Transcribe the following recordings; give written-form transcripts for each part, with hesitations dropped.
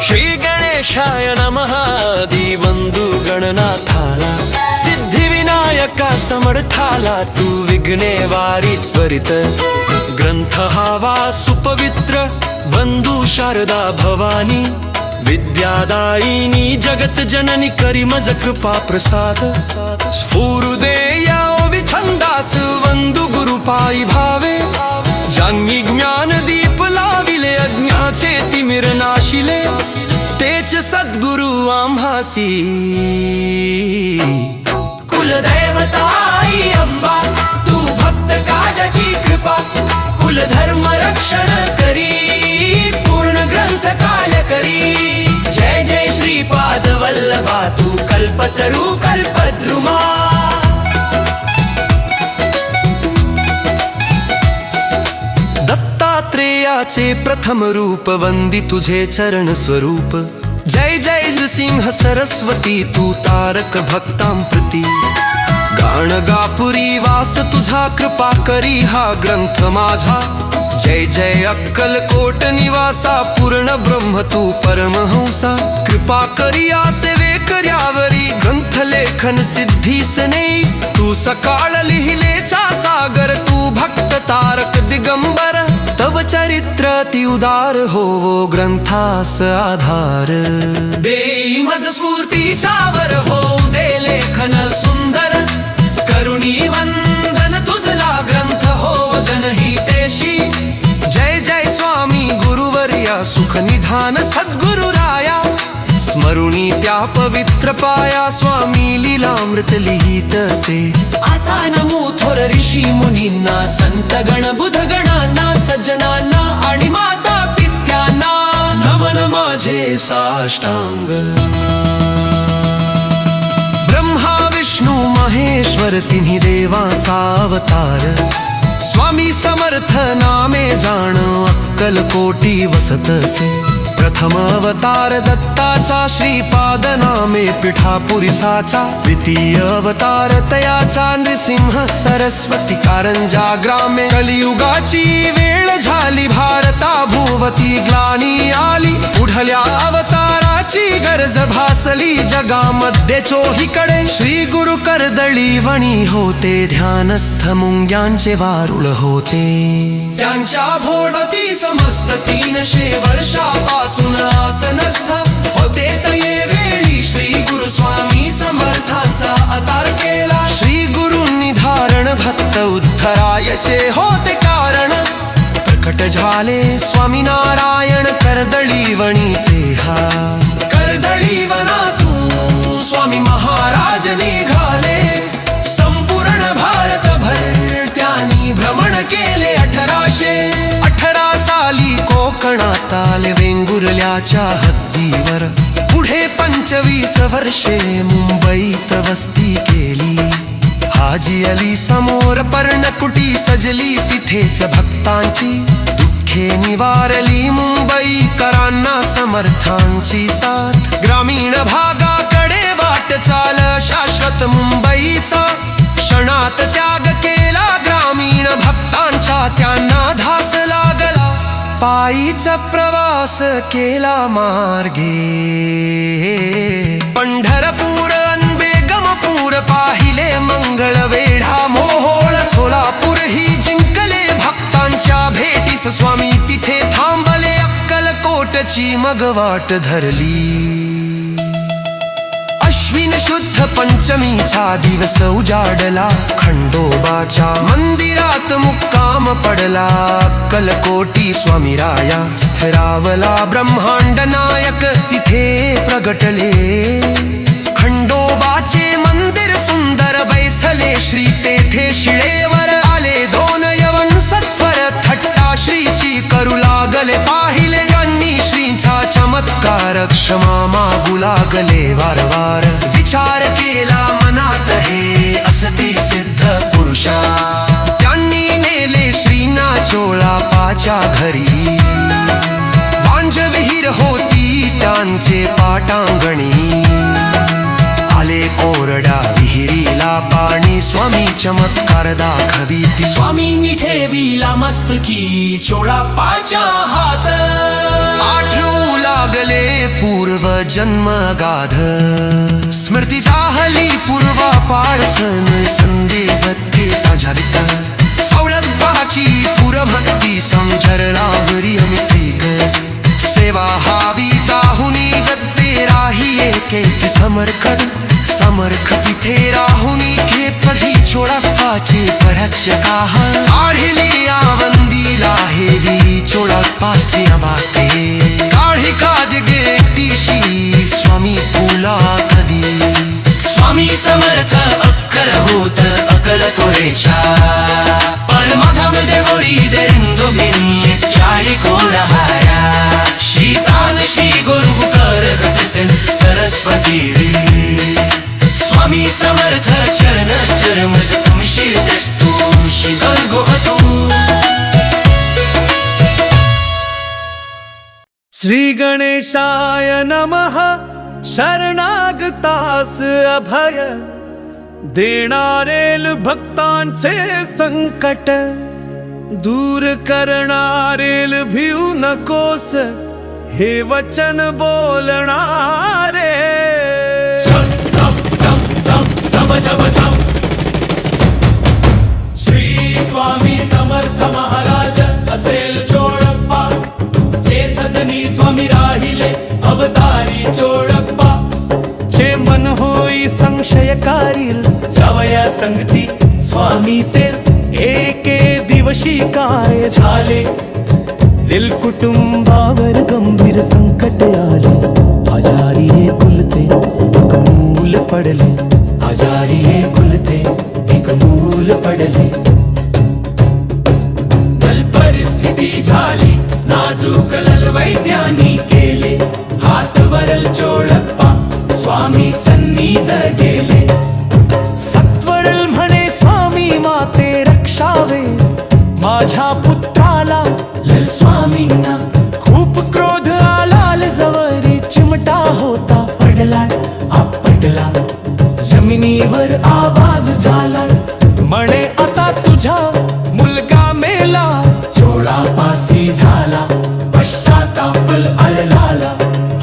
श्री गणेशाय नमः दिवंदू गणनाथाला सिद्धिविनायका समर्थाला तू विघ्ने वारी त्वरित ग्रंथ हावा सुपवित्र वंदू शारदा भवानी विद्यादायिनी जगत जननी करी मज कृपा प्रसाद स्फुरुदेया विछंदास वंदू गुरुपाई भावे ज्यांनी ज्ञान दीप लाविले अज्ञाचे तिमिर नाशिले तेच सद्गुरु आम्हासी कुलदैवताई अंबा तू भक्त काजाची कृपा कुलधर्म रक्षण करी पूर्ण ग्रंथ काल करी जय जय श्रीपाद वल्लभा तू कल्पतरु कल्पद्रुमा दत्तात्रेयाचे प्रथम रूप वंदी तुझे चरण स्वरूप जय जय नृसिंह सरस्वती तू तारक भक्तां प्रती गाणगापुरी वास तुझा कृपा करी हा ग्रंथ माझा जय जय अक्कलकोट निवासा पूर्ण ब्रह्म तू परमहंसा कृपा करिया सेवेकर्यावरी ग्रंथ लेखन सिद्धीसने तू सकाळ लिहिलेचा सागर तू भक्त तारक दिगंबर तव चरित्र अति उदार होवो ग्रंथास आधार देई मज स्फूर्तीचा वर हो दे लेखन सुंदर करुणी वंदन तुझला ग्रंथ हो जनहितेशी जय जय स्वामी गुरुवर्या सुख निधान सद्गुरु राया स्मरुणी त्या पवित्र पाया स्वामी लीलामृत लिहित असे आता नमो थोर ऋषी मुनींना संत गण बुध गणांना सज्जनांना आणि माता पित्यांना नमन माझे साष्टांग ब्रह्मा विष्णू महेश्वर तिन्ही देवांचा अवतार स्वामी समर्थ नामे जाण अक्कलकोटी वसत असे प्रथम अवतार दत्ताचा श्रीपाद नामे पिठापुरीसाचा द्वितीय अवतार तयाचा नृसिंह सरस्वती कारंजा ग्रामे कलियुगाची वेळ झाली भारता भुवती ग्लानी आली पुढल्या अवताराची गरज भासली जगामध्ये चोहीकडे श्री गुरु कर्दळी वणी होते ध्यानस्थ मुंग्यांचे वारुळ होते त्यांच्या भोवती समस्त 300 वर्षापासून आसनस्थ होते तये वेळी श्री गुरु स्वामी समर्थांचा अवतार केला श्री गुरूंनी धारण भक्त उद्धरायचे होते कारण प्रकट झाले स्वामीनारायण कर्दळी वणी तेहा कर्दळी वनातून स्वामी महाराज निघाले संपूर्ण भारतभर त्यांनी भ्रमण केले 1818 साली कोकणात आले वेंगुर्ल्याच्या हद्दीवर पुढे 25 वर्षे मुंबईत वस्ती केली हाजी अली समोर पर्णकुटी सजली तिथेच भक्तांची दुःखे निवारली मुंबईकरांना समर्थांची साथ ग्रामीण भागाकडे वाट चाल शाश्वत मुंबईचा क्षणात त्याग केला ग्रामीण भक्तांचा त्यांना धास लागला पायीचा प्रवास केला मार्गे पंढरपूर बेगमपूर पाहिले मंगळवेढा मोहोळ सोलापूर ही जिंकले भक्तांच्या भेटीस स्वामी तिथे थांबले अक्कलकोटची मग वाट धरली अश्विन शुद्ध पंचमीचा दिवस उजाडला खंडोबाच्या मंदिरात मुक्काम पडला अक्कलकोटी स्वामी राया स्थिरावला ब्रह्मांड नायक तिथे प्रगटले खंडोबाचे मंदिर सुंदर बैसले श्री तेथे शिळेवर आले 2 यवन सत्वर थट्टा श्रीची करू लागले पाहिले ज्यांनी श्रीचा चमत्कार क्षमा मागू लागले वारंवार विचार केला मनात हे असती सिद्ध पुरुषा त्यांनी नेले श्रीना चोळापाच्या घरी वांज विहीर होती त्यांचे पाटांगणी आले आले कोरड्या विहिरीला पाणी, स्वामी चमत्कार दाखविती. स्वामींनी ठेविला मस्तकी चोळाप्पाच्या हात. आठवू लागले पूर्व जन्म गाध, स्मृती जाहली पूर्वापार सन संदेवते ताझारित. सौळब्बाची पुरभक्ती संचरला हरी अमितिक, सेवा हावी ताहुनी गद्दे राही एकेत समर्खड. समर्ख तिथे राहुनी खेपली चोळाप्पाचे परच काह, काढली आवंदीला हेवी चोळाप्पाची अबाते. काढी काज गेटीशी स्वामी पुला कधी, स्वामी समर्थ अक्कल होत अकल कोरेच्या. परमाधामध्ये होरी देंदो भिन्य चाळी कोरहारा. शीतान श्री गुरु कर सेन सरस्वती. स्वामी समर्थ चरण चरम शीतस्तु शीतल गोहतु. श्री गणेशाय नमः. शरणागतास अभय देणारेल भक्तांचे संकट, दूर करणारेल भिऊ नकोस हे वचन बोलणारे. श्री स्वामी समर्थ महाराज असेल चोळप्पा, जे सदनी स्वामी राहिले अवतारी चोळप्पा. जे मन होई संशयकारील जावया संगती स्वामी तेल. एके दिवशी काय झाले दिल कुटुंबावर गंभीर संकट आले. आजारी हे कुलते एक मूल पडले. आजारी हे कुलते एक मूल पडले. दल परिस्थिती झाली नाजूक लल वैद्यानी केले. हात वरल चोळप्पा स्वामी सन्निध गेले. सत्वरल म्हणे स्वामी माते रक्षावे माझ्या पुत्राला. लल स्वामींना खूप क्रोध आला. जवरी चिमटा होता पडला आपटला. जमिनीवर आवाज झाला म्हणे आता तुझा मुलगा मेला. चोळापासी झाला पश्चातापल आललाला.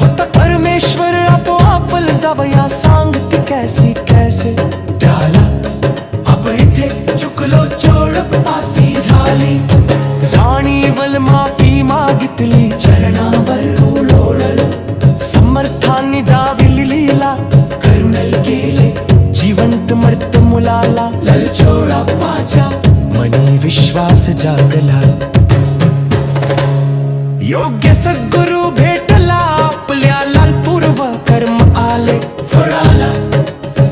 होता परमेश्वर आपोआपल जावया सांगती कैसी कैसे त्याला. अब इथे चुकलो चोळपासी झाली. जाणीवल माफी मागितली चरणावर लोळल. समर्थांनी दाविली लीला करुणल केले जिवंत मर्त मुलाला. लल चोळाप्पाच्या मनी विश्वास जागला. योग्य सद्गुरु भेटला आपल्याला. पूर्व कर्म आले फळाला.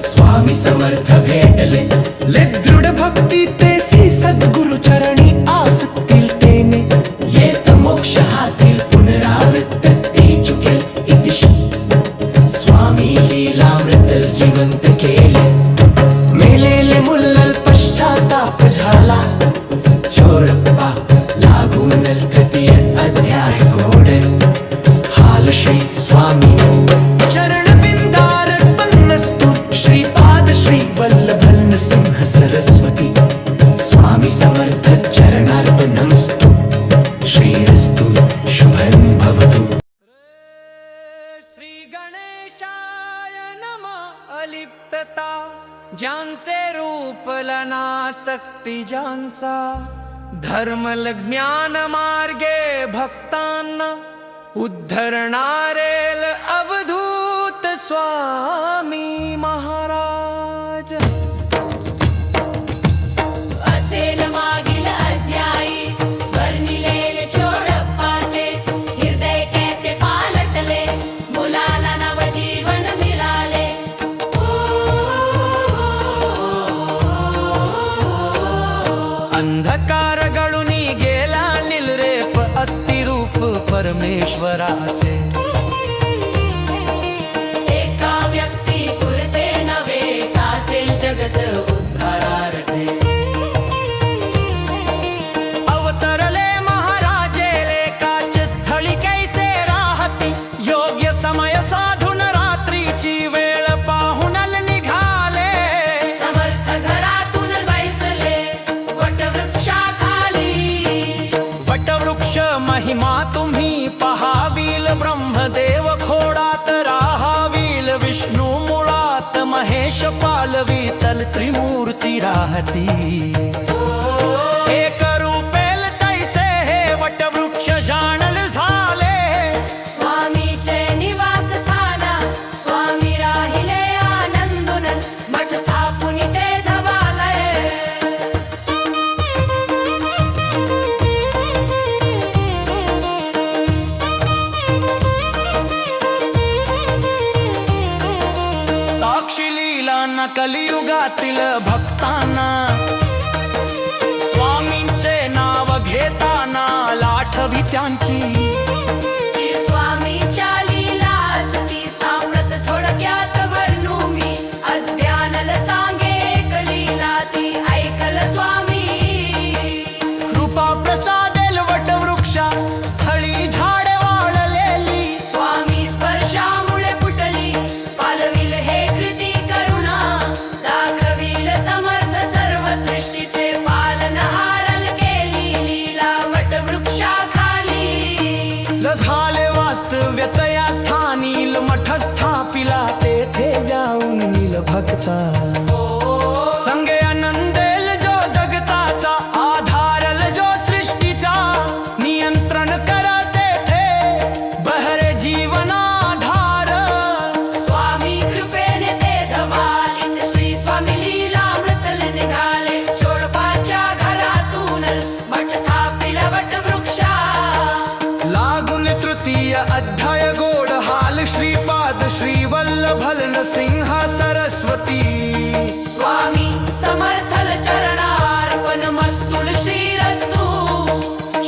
स्वामी समर्थ भेटले ले दृढ भक्ती तेसी सद्गुरु चरणी आसक्तील तेने. येत मोक्ष हातील पुनरावृत्त ती चुकेल इतिश. स्वामी लीलामृत जिवंत केले. मेलेले मुल्लल पश्चाताप झाला. चोळप्पा लागून तृतीय अध्याय घोडे. हाल श्री स्वामी चरण बिंदार पन्नस्तु. श्रीपाद श्री वल्लभन सिंह सरस्वती. स्वामी समर्थ चरणार्पणमस्तु. श्रीरस्तु शुभं भवतु. श्री गणेशाय नमः. अलिप्तता ज्यांचे रूप लनासक्ती ज्यांचा. धर्मल ज्ञान मार्गे भक्तांना उद्धरणारेल अवधूत स्वामी महाराज. असेल मागील अध्यायी वर्णिलेले चोळप्पाचे. हृदय कैसे पालटले मुलाला नवजीवन मिळाले. अंधकार गळुनी गेला निर्लेप अस्थिरूप परमेश्वराचे. एका व्यक्ती पुरते नवे साचेल जगत उद्धारार्थे. अवतरले महाराजे लेकाच स्थळी कैसे राहती. योग्य समय साधून रात्रीची वेळ पाहुनल निघ पालवितल त्रिमूर्ती राहती एक रूपेल तैसे हे वटवृक्ष जाणल झाले स्वामीचे निवास स्थान स्वामी राहिले आनंदुन मठ स्थापुनी ते धवालय साक्षी लीलांना कलियुगातील भक्तांना स्वामींचे नाव घेताना लाठवी त्यांची स्वामीच्या लीला असती साम्रत थोडक्यात वर्णू मी अज्ञानल सांगे एक लीला ती ऐकल स्वामी कृपा प्रसादेल वटवृक्षा स्थळी झाडे वाढलेली स्वामी स्पर्शामुळे फुटली पालविल हे कृती करुणा दाखविल समर्थ सर्व सृष्टीचे पालन हारल केली लीला वटवृक्षाखाली झाले वास्तव्यत या स्थानी मठ स्थापिला तेथे जाऊन नील भक्ता संगे आनंदेल जो जगताचा आधारल जो सृष्टीचा नियंत्रण करते थे बहरे जीवनाधार स्वामी कृपेने ते धवालित श्री स्वामी लीलामृतल निघाले चोळपाच्या घरातून मठ स्थापिल वटवृक्षा लागून तृतीय अध्याय गोड हाल श्रीपाद श्री वल्लभल नृसिंह सरस्वती स्वामी समर्थल चरणार्पण मस्तुल श्रीरस्तु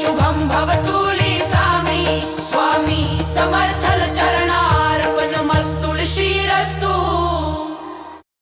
शुभं भवतु ली सामी स्वामी समर्थ